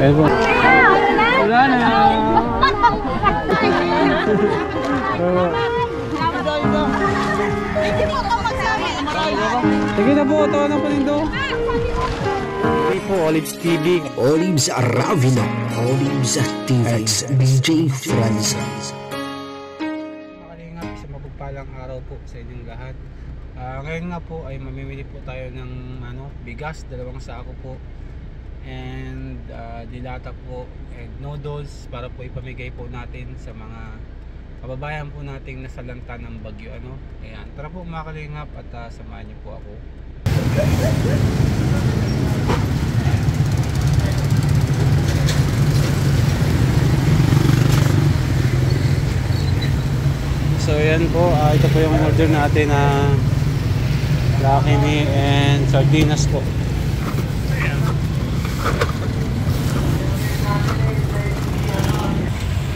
Ayun po. Wala na. Sige na po, ito na po nindo. Hey po, Olives TV. Olives Ravino. Olives TV. DJ Francis. Makalingap, sa mapagpalang araw po sa inyong lahat. Ngayon nga po ay mamimili po tayo ng bigas, 2 sako po. And dilata po and noodles para po ipamigay po natin sa mga kababayan po nating nasalanta ng bagyo. Ayan, tara po mga kalingap at samahan niyo po ako. So ayan po, ito po yung order natin na Lucky Me and sardinas po.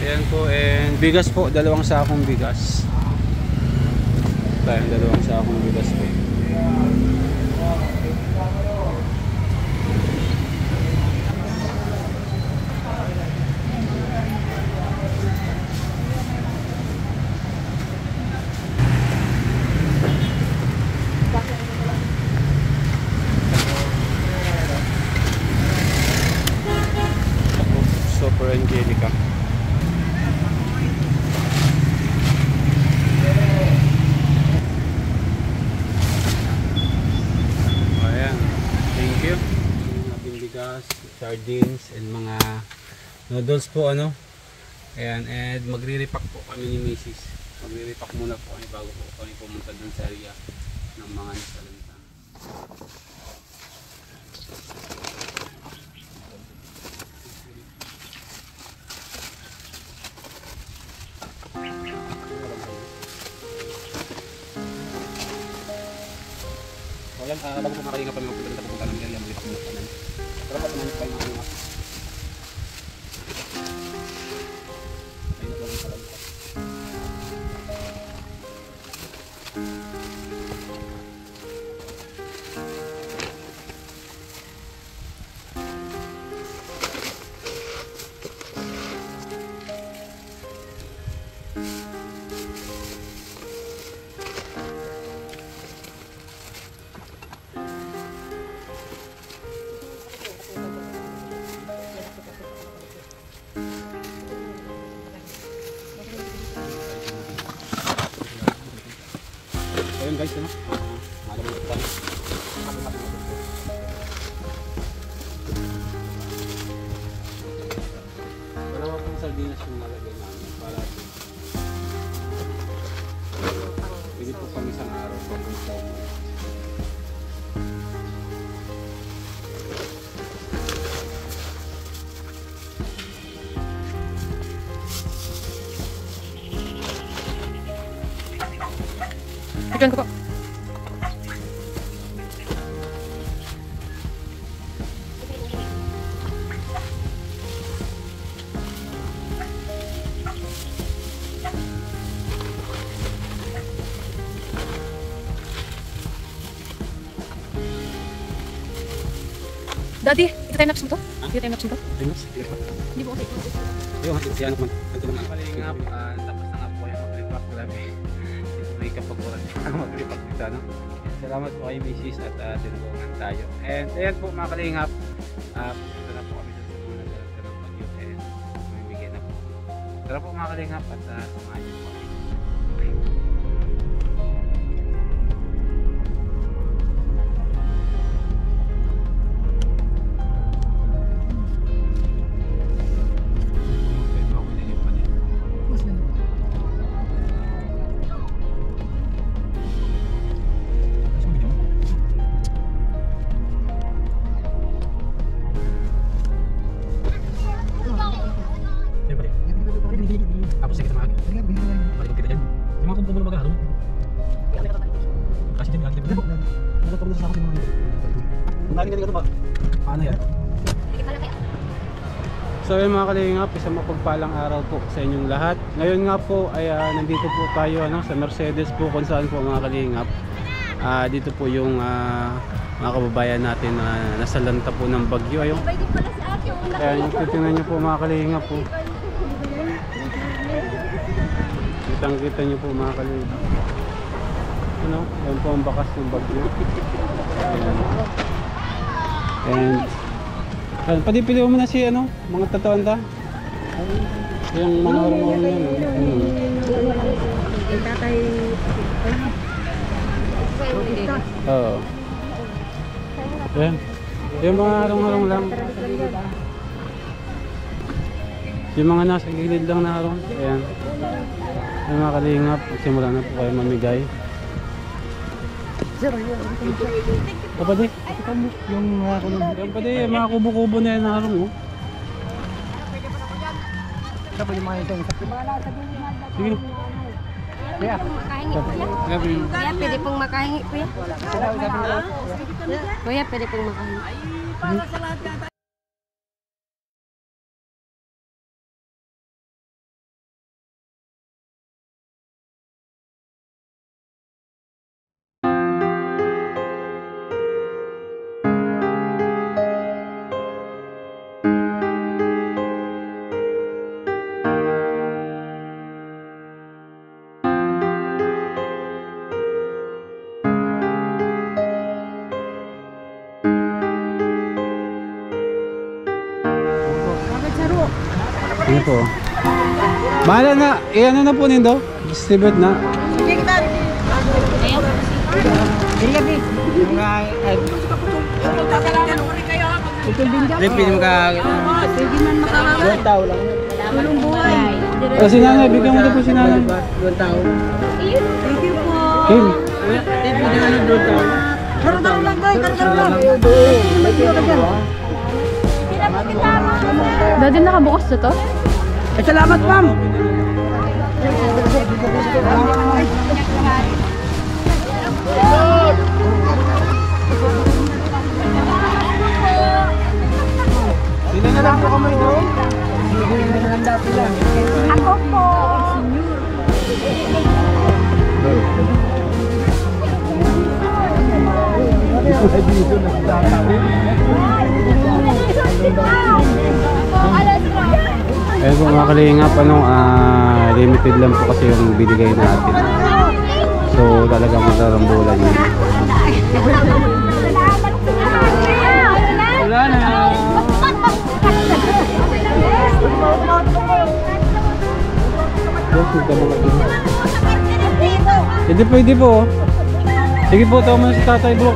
Ayan po, and bigas po, 2 sakong bigas. Ayan, 2 sakong bigas po. Super Angelica. Ayan, thank you. Ating bigas, sardines, and mga noodles po Ayan, and magre-repack po kami ni Mrs. Magre-repack muna po kami bago po kami pumunta dun sa area ng mga nasalanta. Ayan, bago po makalinga pa naman po pupunta ng area, mag-ipak muna po namin. Pero pa naman pa yung mga ayun po ang kalagpas. Ayun guys, malamig pa. Dalawa pong sardinas yung nalagay namin para pwede po pang isang araw pang kumsaw mo. Tignan ko po. Daddy, ito time lapse mo to? Ito time lapse mo to? Hindi po kasi. Yung siya naman. Ito naman. Palingap, tapos na nga po yung mag-repack. Grabe. May kapaguran mag-repack dito. Salamat po kay Mrs. at tinulungan tayo. And ayan po mga kalingap. Ito na po kami sa mga nasalanta ng bagyo. And mamimigay na po. Tara po mga kalingap at samahan niyo po. Tapos sige mga balik kita dyan. Yung mga kumpong mo na mag-aharo kasi dyan lagi kita nagtatapos sa akin mga naging ganito ba? Paano yan? So yun mga kalingap, isang mapagpalang araw po sa inyong lahat. Ngayon nga po ay nandito po tayo sa Mercedes po kung saan po mga kalingap. Dito po yung mga kababayan natin na nasa lanta po ng bagyo. Ayun. Kaya yung titingnan nyo po mga kalingap po. Kitang-kita nyo po mga kalingap. Ano? Yan po ang bakas ng bagyo. Ayan. And padipili mo na si ano, mga tatuan ta. Yung mga harong-harong yan. Yung tatay. Oo. Ayan. Yung mga harong-harong lang. Yung mga nasa gilid lang na harong. Ayan. Yung mga kalingap, simula na po kayo mamigay. Kapadi? Yung pwede, yung mga kubo-kubo na yan na harong. Oh. Sige. Kuya, pwede pong makahingi, kuya. Kuya, pwede pong makahingi. Ano po? Bahala na, ano na po nindo? Distribute na. Si nanay, bigyan mo na po si nanay. Kim. Dati nakabukas na to? Salamat, ma'am. Sila na lang po kamay doon. Ako po. Ayun po mga kalingap, limited lang po kasi yung binigay natin. So talagang magkarambulan yun. Wala na. Hindi pwede po. Sige po, tawa mo na si Tatay Bro.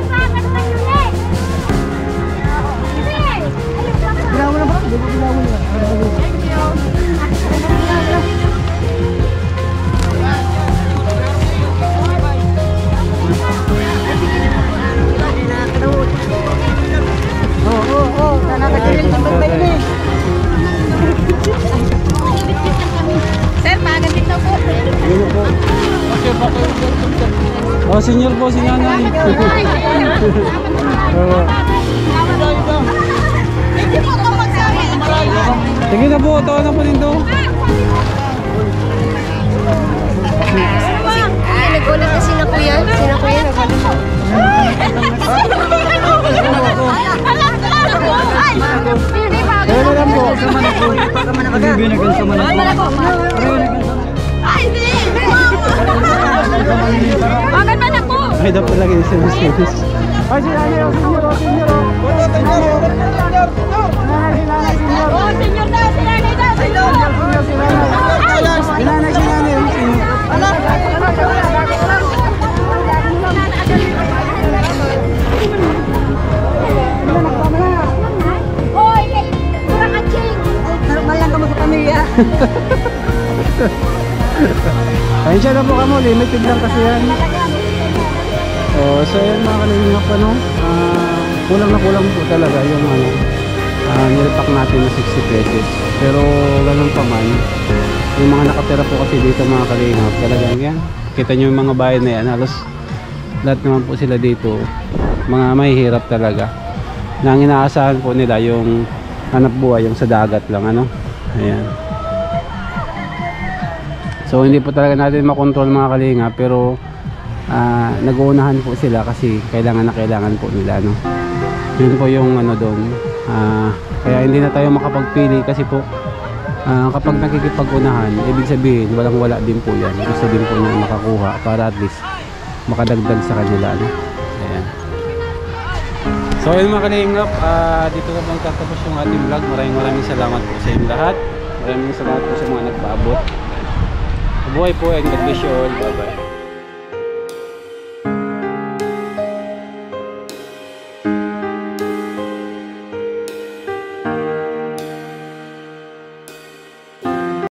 Sir, pagalit na po. Oh, senior po si nanay. Sige na po, tawa na po nindo. Nagulat na sina kuya. Sina kuya, nagulat. Kaya na lang po. Bibinagan sa manako. Ay, hindi! Bakit man ako? Ay, dapat lagi yung service. Ay, si nanay, senior. Oh, senyor daw, si nanay daw, senyor! Si nanay. Hoy, kay kurang kaching! Malang ka mo sa pamilya. Ayun siya na po kamo, limited lang kasi yan. So yan mga kalingap, kulang na kulang po talaga yung nilipak natin na 60 pesos. Pero ganun pa man, yung mga nakatira po kasi dito mga kalingap, talagang yan. Kita nyo yung mga bayan na yan, halos lahat naman po sila dito, mga mahihirap talaga. Na ang inaasahan po nila yung hanap buhay, yung sa dagat lang, ayan. So hindi po talaga natin makontrol mga kalinga, pero nag-uunahan po sila kasi kailangan po nila, no? Yun po yung ano doon. Kaya hindi na tayo makapagpili kasi po kapag nakikipag-unahan, ibig sabihin walang wala din po yan. Gusto din po niya makakuha para at least makadagdag sa kanila, no? Ayan. So ayun mga kalingap, dito na bang tatapos yung ating vlog. Maraming salamat po sa inyong lahat. Maraming salamat po sa mga nagpaabot. Mabuhay po and God bless you all. Bye bye.